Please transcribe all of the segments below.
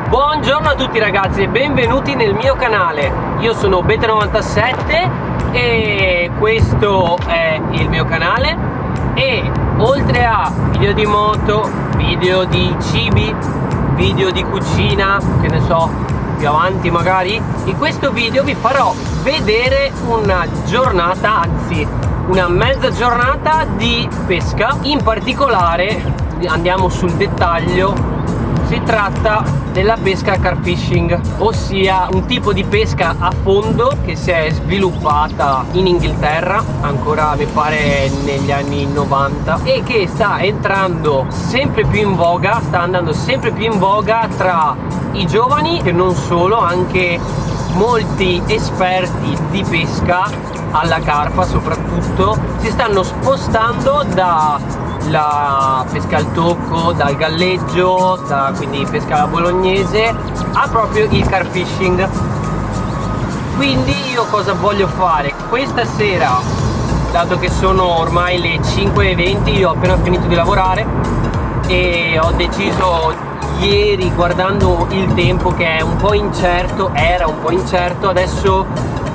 Buongiorno a tutti ragazzi e benvenuti nel mio canale. Io sono Bete97 e questo è il mio canale. E oltre a video di moto, video di cibi, video di cucina, che ne so, più avanti magari, in questo video vi farò vedere una giornata, anzi una mezza giornata di pesca. In particolare andiamo sul dettaglio. Si tratta della pesca carp fishing, ossia un tipo di pesca a fondo che si è sviluppata in Inghilterra, ancora mi pare negli anni 90, e che sta entrando sempre più in voga, sta andando sempre più in voga tra i giovani e non solo, anche molti esperti di pesca alla carpa soprattutto si stanno spostando dalla pesca al tocco, dal galleggio, quindi pesca alla bolognese, a proprio il carp fishing. Quindi io cosa voglio fare? Questa sera, dato che sono ormai le 5:20, io ho appena finito di lavorare e ho deciso ieri, guardando il tempo che è un po' incerto, era un po' incerto, adesso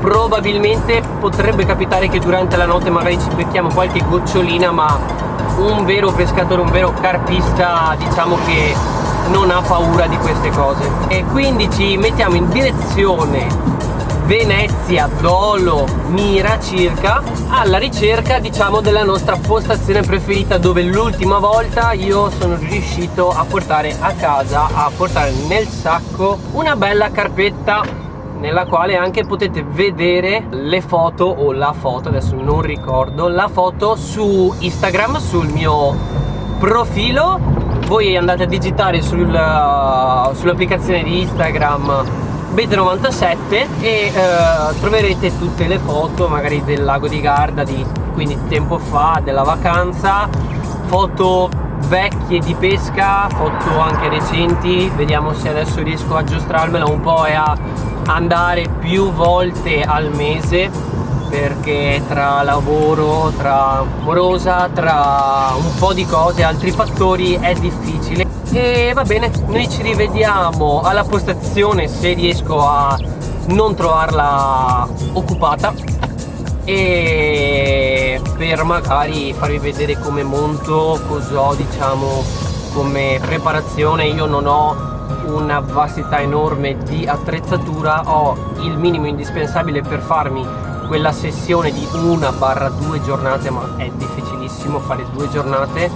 probabilmente potrebbe capitare che durante la notte magari ci becchiamo qualche gocciolina, ma un vero pescatore, un vero carpista, diciamo che non ha paura di queste cose. E quindi ci mettiamo in direzione Venezia, Dolo, Mira circa, alla ricerca, diciamo, della nostra postazione preferita, dove l'ultima volta io sono riuscito a portare a casa, a portare nel sacco una bella carpetta, nella quale anche potete vedere le foto, o la foto, adesso non ricordo, la foto su Instagram, sul mio profilo. Voi andate a digitare sull'applicazione di Instagram Bete97 e troverete tutte le foto magari del lago di Garda, quindi tempo fa, della vacanza, foto vecchie di pesca, foto anche recenti. Vediamo se adesso riesco a giostrarmela un po' e a andare più volte al mese, perché tra lavoro, tra morosa, tra un po' di cose, altri fattori, è difficile. E va bene, noi ci rivediamo alla postazione se riesco a non trovarla occupata, e per magari farvi vedere come monto, cos'ho, diciamo, come preparazione. Io non ho una vastità enorme di attrezzatura, ho il minimo indispensabile per farmi quella sessione di 1-2 giornate, ma è difficilissimo fare 2 giornate,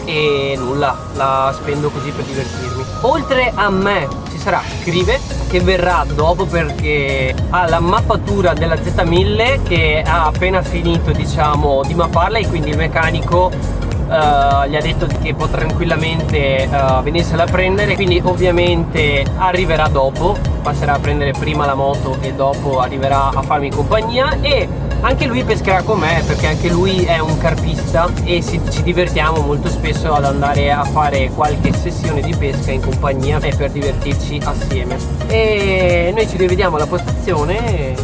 e nulla, la spendo così per divertirmi. Oltre a me ci sarà Crive, che verrà dopo perché ha la mappatura della Z1000 che ha appena finito, diciamo, di mapparla, e quindi il meccanico gli ha detto che può tranquillamente venirsela a prendere, quindi ovviamente arriverà dopo, passerà a prendere prima la moto e dopo arriverà a farmi compagnia. E anche lui pescherà con me, perché anche lui è un carpista e ci divertiamo molto spesso ad andare a fare qualche sessione di pesca in compagnia e per divertirci assieme. E noi ci rivediamo alla postazione e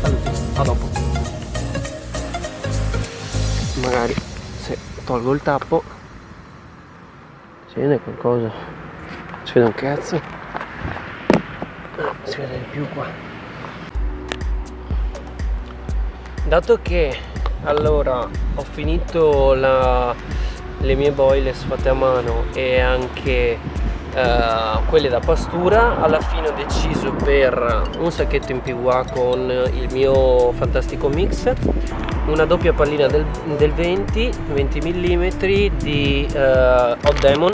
saluti, a dopo. Magari se tolgo il tappo si vede qualcosa, si vede un cazzo, si vede di più qua. Dato che allora ho finito le mie boilers fatte a mano e anche quelle da pastura, alla fine ho deciso per un sacchetto in PVA con il mio fantastico mix, una doppia pallina del 20 mm di Hot Demon,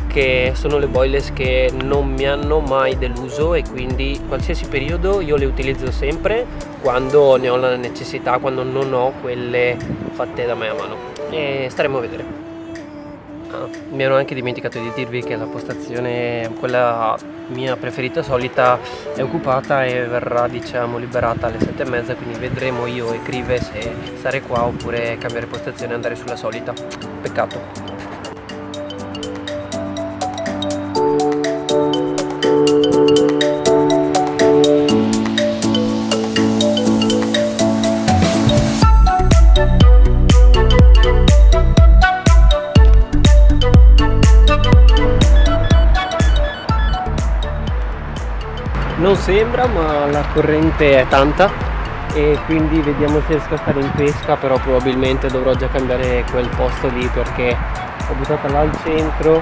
che sono le boilers che non mi hanno mai deluso, e quindi qualsiasi periodo io le utilizzo sempre quando ne ho la necessità, quando non ho quelle fatte da me a mano. E staremo a vedere. Mi ero anche dimenticato di dirvi che la postazione, quella mia preferita solita, è occupata e verrà, diciamo, liberata alle 7:30, quindi vedremo io e Crive se stare qua oppure cambiare postazione e andare sulla solita. Peccato. Non sembra, ma la corrente è tanta e quindi vediamo se riesco a stare in pesca, però probabilmente dovrò già cambiare quel posto lì perché ho buttata là al centro,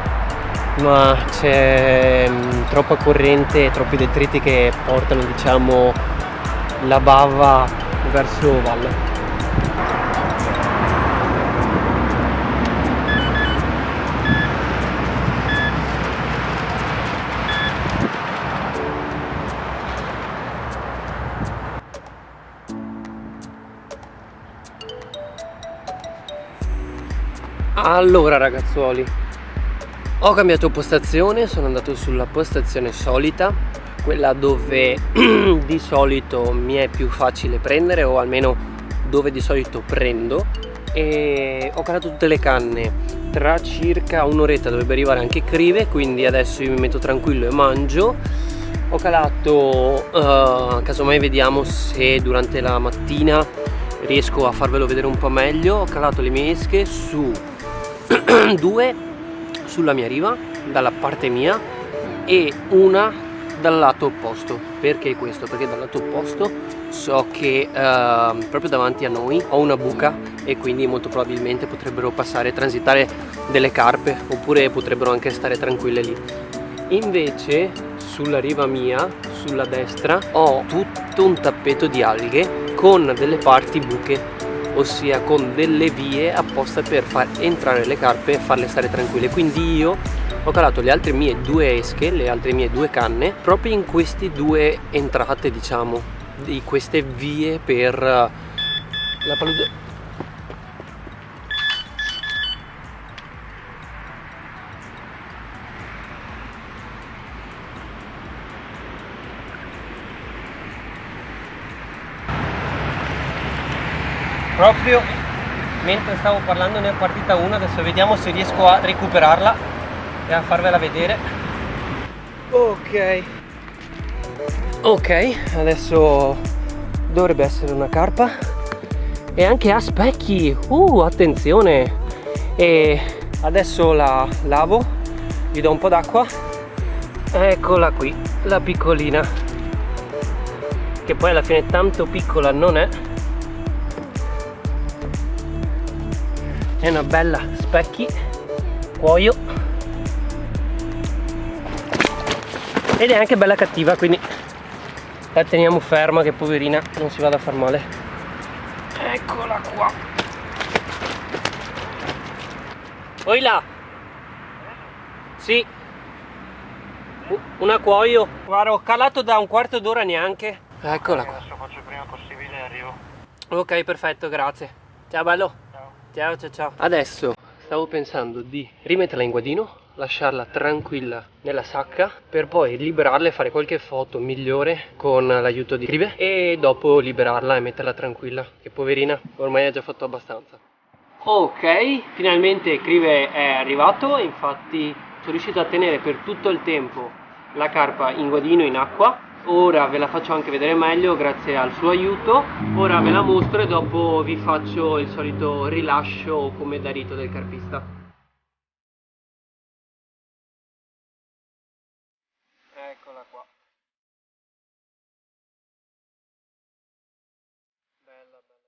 ma c'è troppa corrente e troppi detriti che portano, diciamo, la bava verso valle. Allora ragazzuoli, ho cambiato postazione, sono andato sulla postazione solita, quella dove di solito mi è più facile prendere, o almeno dove di solito prendo, e ho calato tutte le canne. Tra circa un'oretta dovrebbe arrivare anche Crive, quindi adesso io mi metto tranquillo e mangio. Ho calato, casomai vediamo se durante la mattina riesco a farvelo vedere un po' meglio. Ho calato le mie esche su due sulla mia riva, dalla parte mia, e una dal lato opposto. Perché questo? Perché dal lato opposto so che proprio davanti a noi ho una buca e quindi molto probabilmente potrebbero passare, transitare delle carpe, oppure potrebbero anche stare tranquille lì. Invece sulla riva mia, sulla destra, ho tutto un tappeto di alghe con delle parti buche, ossia con delle vie apposta per far entrare le carpe e farle stare tranquille. Quindi io ho calato le altre mie due esche, le altre mie due canne, proprio in queste due entrate, diciamo, di queste vie per la palude. Proprio mentre stavo parlando ne è partita una, adesso vediamo se riesco a recuperarla e a farvela vedere. Ok, adesso dovrebbe essere una carpa e anche a specchi, attenzione. E adesso la lavo, gli do un po' d'acqua, eccola qui, la piccolina, che poi alla fine tanto piccola non è. È una bella specchi, cuoio, ed è anche bella cattiva, quindi la teniamo ferma che poverina non si vada a far male. Eccola qua. Oi là. Sì, una cuoio. Guarda, ho calato da un quarto d'ora neanche. Eccola qua. Adesso faccio il prima possibile e arrivo. Ok, perfetto, grazie. Ciao bello. Ciao ciao ciao. Adesso stavo pensando di rimetterla in guadino, lasciarla tranquilla nella sacca per poi liberarla e fare qualche foto migliore con l'aiuto di Crive, e dopo liberarla e metterla tranquilla, che poverina ormai ha già fatto abbastanza. Ok, finalmente Crive è arrivato, infatti sono riuscito a tenere per tutto il tempo la carpa in guadino in acqua. Ora ve la faccio anche vedere meglio grazie al suo aiuto. Ora ve la mostro e dopo vi faccio il solito rilascio come da rito del carpista. Eccola qua. Bella bella.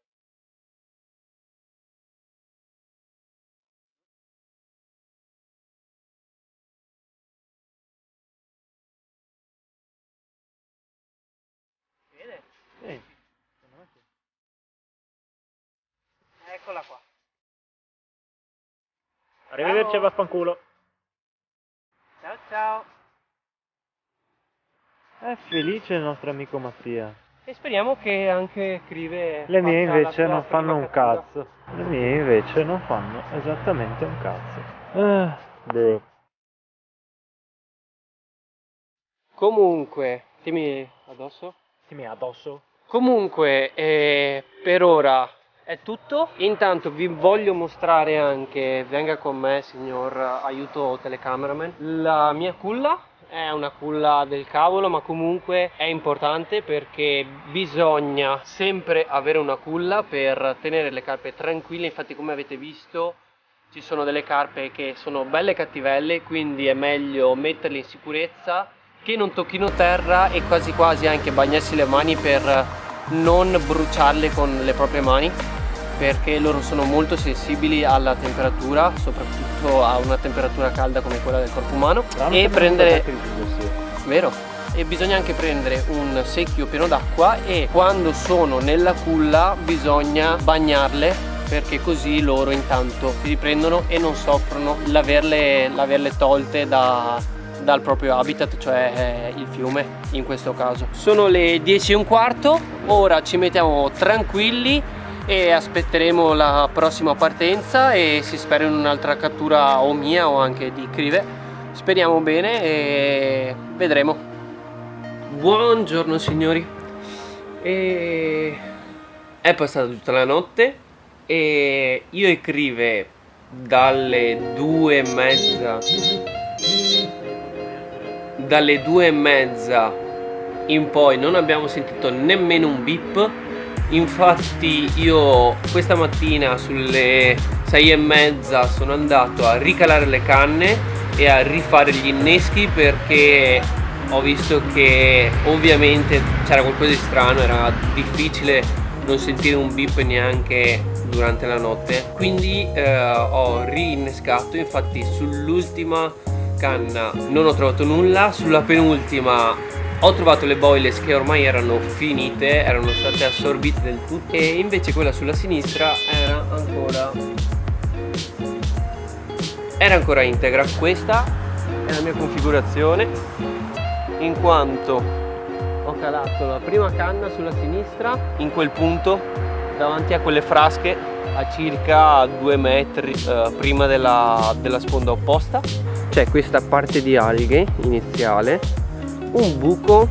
Bene? Eccola qua. Arrivederci e vaffanculo. Ciao ciao. È felice il nostro amico Mattia. E speriamo che anche Crive Le mie faccia la invece sua non fanno prima un cattura. cazzo. Le mie invece non fanno esattamente un cazzo. Bro. Comunque, tieni addosso? Ti mi addosso? Comunque, per ora è tutto. Intanto vi voglio mostrare anche, venga con me signor aiuto telecameraman, la mia culla. È una culla del cavolo, ma comunque è importante perché bisogna sempre avere una culla per tenere le carpe tranquille. Infatti, come avete visto, ci sono delle carpe che sono belle cattivelle, quindi è meglio metterle in sicurezza che non tocchino terra e quasi quasi anche bagnarsi le mani per non bruciarle con le proprie mani, perché loro sono molto sensibili alla temperatura, soprattutto a una temperatura calda come quella del corpo umano. E prendere, vero? E bisogna anche prendere un secchio pieno d'acqua e quando sono nella culla bisogna bagnarle, perché così loro intanto si riprendono e non soffrono l'averle tolte dal proprio habitat, cioè il fiume in questo caso. Sono le 10:15, ora ci mettiamo tranquilli e aspetteremo la prossima partenza e si spera in un'altra cattura o mia o anche di Crive. Speriamo bene e vedremo. Buongiorno signori, è passata tutta la notte e io e Crive dalle 2:30 in poi non abbiamo sentito nemmeno un bip. Infatti io questa mattina sulle 6:30 sono andato a ricalare le canne e a rifare gli inneschi, perché ho visto che ovviamente c'era qualcosa di strano, era difficile non sentire un bip neanche durante la notte, quindi ho rinnescato. Infatti sull'ultima canna non ho trovato nulla, sulla penultima ho trovato le boilers che ormai erano finite, erano state assorbite del tutto, e invece quella sulla sinistra era ancora integra. Questa è la mia configurazione, in quanto ho calato la prima canna sulla sinistra in quel punto davanti a quelle frasche a circa 2 metri prima della sponda opposta. C'è questa parte di alghe iniziale, un buco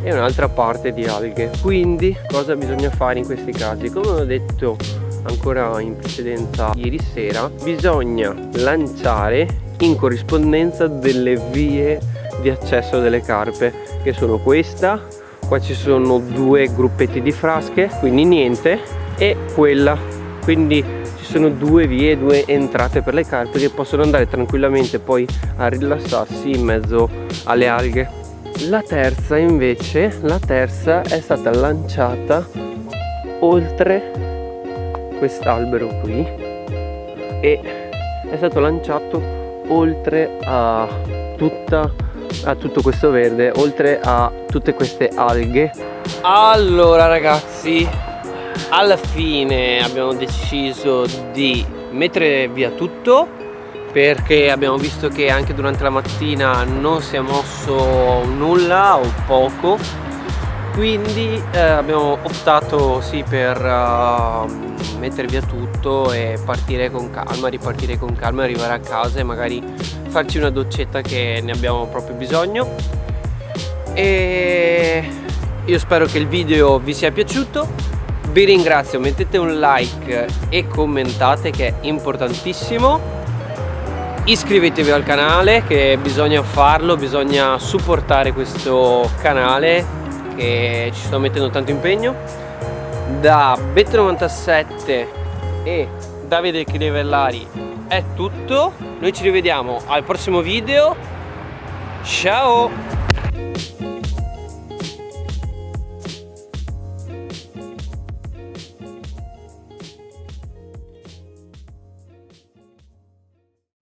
e un'altra parte di alghe. Quindi cosa bisogna fare in questi casi? Come ho detto ancora in precedenza ieri sera, bisogna lanciare in corrispondenza delle vie di accesso delle carpe, che sono questa qua, ci sono 2 gruppetti di frasche, quindi niente, e quella, quindi ci sono 2 vie, 2 entrate per le carpe che possono andare tranquillamente poi a rilassarsi in mezzo alle alghe. La terza invece, è stata lanciata oltre quest'albero qui e è stato lanciato oltre a tutto questo verde, oltre a tutte queste alghe. Allora ragazzi, alla fine abbiamo deciso di mettere via tutto, perché abbiamo visto che anche durante la mattina non si è mosso nulla o poco, quindi abbiamo optato sì per mettere via tutto e partire con calma, ripartire con calma, arrivare a casa e magari farci una doccetta, che ne abbiamo proprio bisogno. E io spero che il video vi sia piaciuto, vi ringrazio, mettete un like e commentate, che è importantissimo. Iscrivetevi al canale, che bisogna farlo, bisogna supportare questo canale che ci sto mettendo tanto impegno. Da Bet97 e Davide Crivellari è tutto, noi ci rivediamo al prossimo video, ciao!